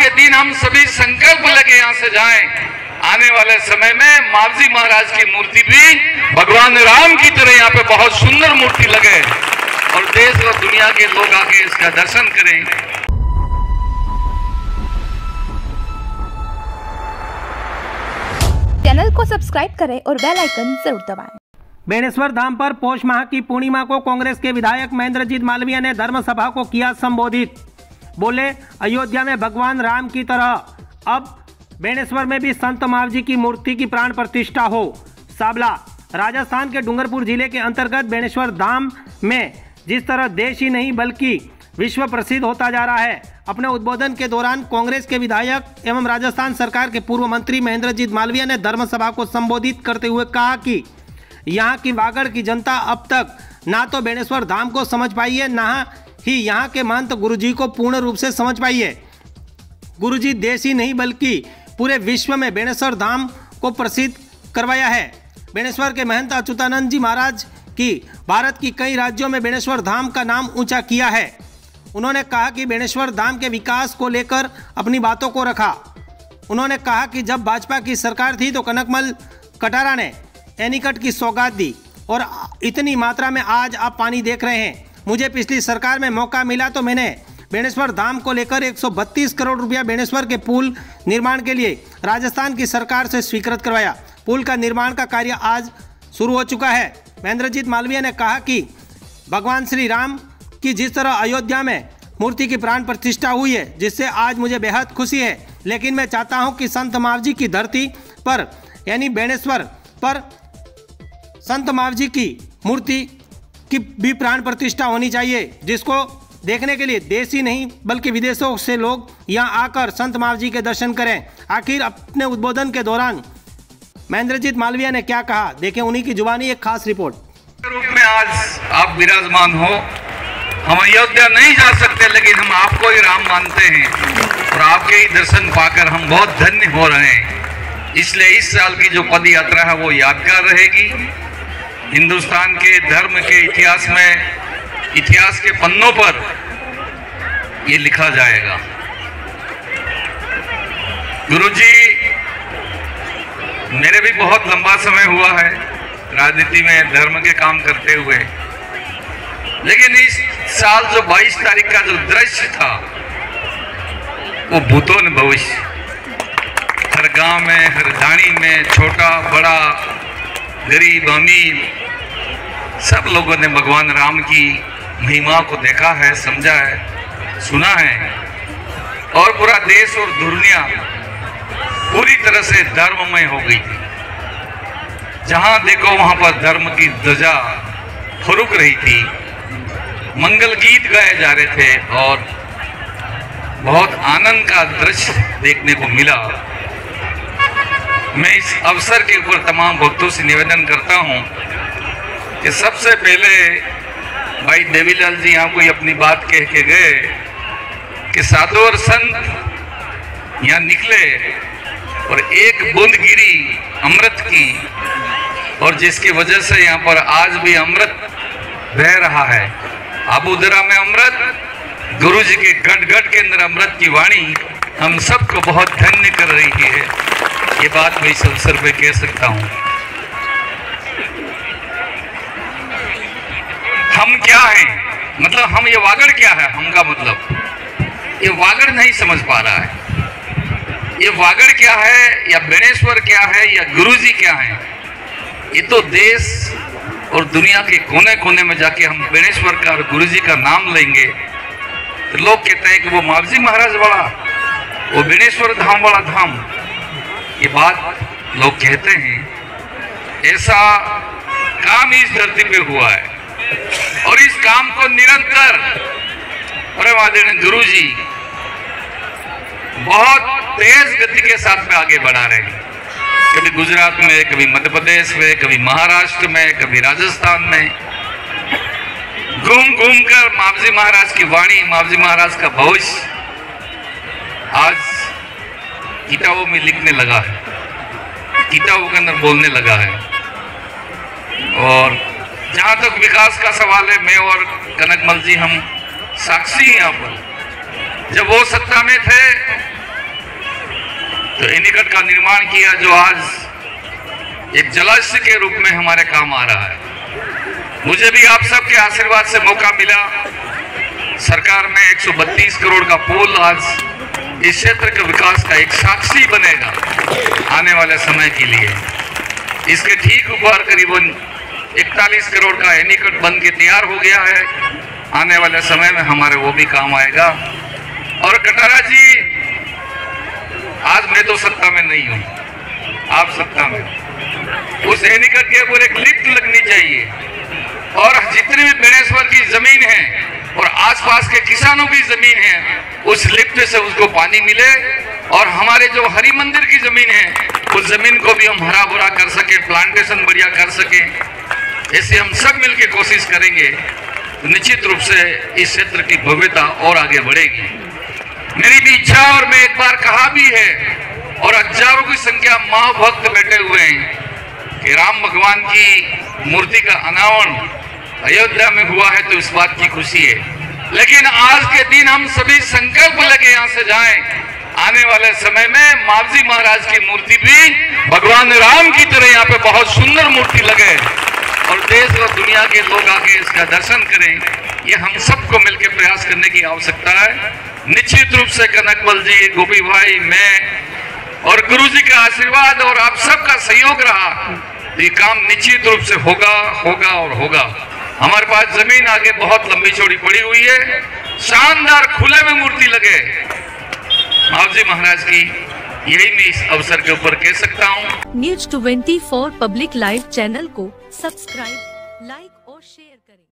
के दिन हम सभी संकल्प लेके यहाँ से जाएं, आने वाले समय में मावजी महाराज की मूर्ति भी भगवान राम की तरह यहाँ पे बहुत सुंदर मूर्ति लगे और देश और दुनिया के लोग आके इसका दर्शन करें। चैनल को सब्सक्राइब करें और बेल आइकन जरूर दबाएं। बेणेश्वर धाम पर पौष माह की पूर्णिमा को कांग्रेस के विधायक महेंद्रजीत मालवीय ने धर्म सभा को किया संबोधित। बोले, अयोध्या में भगवान राम की तरह अब बेणेश्वर में भी संत मावजी की मूर्ति की प्राण प्रतिष्ठा हो। साबला, राजस्थान के डूंगरपुर जिले के अंतर्गत बेणेश्वर धाम में जिस तरह देश ही नहीं बल्कि विश्व प्रसिद्ध होता जा रहा है। अपने उद्बोधन के दौरान कांग्रेस के विधायक एवं राजस्थान सरकार के पूर्व मंत्री महेंद्रजीत मालवीय ने धर्म सभा को संबोधित करते हुए कहा कि यहाँ की वागड़ की जनता अब तक ना तो बेणेश्वर धाम को समझ पाई है, ना ही यहाँ के महंत गुरुजी को पूर्ण रूप से समझ पाई है। गुरुजी देश ही नहीं बल्कि पूरे विश्व में बेणेश्वर धाम को प्रसिद्ध करवाया है। बेणेश्वर के महंत अच्युतानंद जी महाराज की भारत की कई राज्यों में बेणेश्वर धाम का नाम ऊंचा किया है। उन्होंने कहा कि बेणेश्वर धाम के विकास को लेकर अपनी बातों को रखा। उन्होंने कहा कि जब भाजपा की सरकार थी तो कनकमल कटारा ने एनीकट की सौगात दी और इतनी मात्रा में आज आप पानी देख रहे हैं। मुझे पिछली सरकार में मौका मिला तो मैंने बेणेश्वर धाम को लेकर 132 करोड़ रुपया बेणेश्वर के पुल निर्माण के लिए राजस्थान की सरकार से स्वीकृत करवाया। पुल का निर्माण का कार्य आज शुरू हो चुका है। महेंद्रजीत मालवीय ने कहा कि भगवान श्री राम की जिस तरह अयोध्या में मूर्ति की प्राण प्रतिष्ठा हुई है, जिससे आज मुझे बेहद खुशी है, लेकिन मैं चाहता हूं कि संत मावजी की धरती पर यानी बेणेश्वर पर संत मावजी की मूर्ति की भी प्राण प्रतिष्ठा होनी चाहिए, जिसको देखने के लिए देश ही नहीं बल्कि विदेशों से लोग यहाँ आकर संत मावजी के दर्शन करें। आखिर अपने उद्बोधन के दौरान महेंद्रजीत मालवीय ने क्या कहा, देखें उन्हीं की जुबानी एक खास रिपोर्ट। रूप में आज आप विराजमान हो। हम अयोध्या नहीं जा सकते, लेकिन हम आपको ही राम मानते हैं और आपके ही दर्शन पाकर हम बहुत धन्य हो रहे हैं। इसलिए इस साल की जो पद यात्रा है वो यादगार रहेगी। हिंदुस्तान के धर्म के इतिहास में, इतिहास के पन्नों पर ये लिखा जाएगा। गुरुजी, मेरे भी बहुत लंबा समय हुआ है राजनीति में धर्म के काम करते हुए, लेकिन इस साल जो 22 तारीख का जो दृश्य था वो भूतों ने भविष्य, हर गांव में, हर धाणी में, छोटा बड़ा, गरीब अमीर, सब लोगों ने भगवान राम की महिमा को देखा है, समझा है, सुना है और पूरा देश और दुनिया पूरी तरह से धर्ममय हो गई थी। जहां देखो वहां पर धर्म की ध्वजा फुरुक रही थी, मंगल गीत गाए जा रहे थे और बहुत आनंद का दृश्य देखने को मिला। मैं इस अवसर के ऊपर तमाम भक्तों से निवेदन करता हूं कि सबसे पहले भाई देवीलाल जी यहाँ कोई अपनी बात कह के गए कि साधु और संत यहाँ निकले और एक बूंद गिरी अमृत की, और जिसकी वजह से यहाँ पर आज भी अमृत बह रहा है। आबूदरा में अमृत, गुरु जी के गट गट के अंदर अमृत की वाणी हम सबको बहुत धन्य कर रही है। ये बात मैं इस अवसर पे कह सकता हूँ। हम क्या हैं, मतलब हम, ये वागड़ क्या है, हम का मतलब ये वागड़ नहीं समझ पा रहा है। ये वागड़ क्या है या बेणेश्वर क्या है या गुरुजी क्या है, ये तो देश और दुनिया के कोने कोने में जाके हम बेणेश्वर का और गुरुजी का नाम लेंगे तो लोग कहते हैं कि वो मावजी महाराज वाला, वो बेणेश्वर धाम वाला धाम, ये बात लोग कहते हैं। ऐसा काम इस धरती पे हुआ है और इस काम को निरंतर परम आदरणीय गुरुजी बहुत तेज गति के साथ में आगे बढ़ा रहे हैं। कभी गुजरात में, कभी मध्य प्रदेश में, कभी महाराष्ट्र में, कभी राजस्थान में, घूम घूम कर मावजी महाराज की वाणी, मावजी महाराज का भविष्य आज किताबों में लिखने लगा है, किताबों के अंदर बोलने लगा है। और जहाँ तक विकास का सवाल है, मैं और कनकमल जी हम साक्षी हैं यहाँ पर। जब वो सत्ता में थे तो एनीकट का निर्माण किया, जो आज एक जलाशय के रूप में हमारे काम आ रहा है। मुझे भी आप सबके आशीर्वाद से मौका मिला। सरकार में 132 करोड़ का पुल आज इस क्षेत्र के विकास का एक साक्षी बनेगा आने वाले समय के लिए। इसके ठीक ऊपर करीबन 41 करोड़ का एनीकट बन के तैयार हो गया है। आने वाले समय में हमारे वो भी काम आएगा। और कटारा जी, आज मैं तो सत्ता में नहीं हूँ, आप सत्ता में। उस एनीकट के ऊपर एक लिफ्ट लगनी चाहिए और जितनी भी बेणेश्वर की जमीन है और आसपास के किसानों की जमीन है, उस लिफ्ट से उसको पानी मिले और हमारे जो हरि मंदिर की जमीन है, उस जमीन को भी हम हरा भरा कर सके, प्लांटेशन बढ़िया कर सके। ऐसे हम सब मिलकर कोशिश करेंगे तो निश्चित रूप से इस क्षेत्र की भव्यता और आगे बढ़ेगी। मेरी भी इच्छा, और मैं एक बार कहा भी है, और हजारों की संख्या मां भक्त बैठे हुए हैं कि राम भगवान की मूर्ति का अनावरण अयोध्या में हुआ है, तो इस बात की खुशी है। लेकिन आज के दिन हम सभी संकल्प लेके यहाँ से जाएं, आने वाले समय में मावजी महाराज की मूर्ति भी भगवान राम की तरह यहाँ पे बहुत सुंदर मूर्ति लगे और देश और दुनिया के लोग आके इसका दर्शन करें। ये हम सबको मिलकर प्रयास करने की आवश्यकता है। निश्चित रूप से कनकवल जी, गोपी भाई, मैं और गुरु जी का आशीर्वाद और आप सबका सहयोग रहा तो ये काम निश्चित रूप से होगा, होगा और होगा। हमारे पास जमीन आगे बहुत लंबी चौड़ी पड़ी हुई है, शानदार खुले में मूर्ति लगे मावजी महाराज की, यही मैं इस अवसर के ऊपर कह सकता हूँ। News 24 पब्लिक लाइव चैनल को सब्सक्राइब, लाइक और शेयर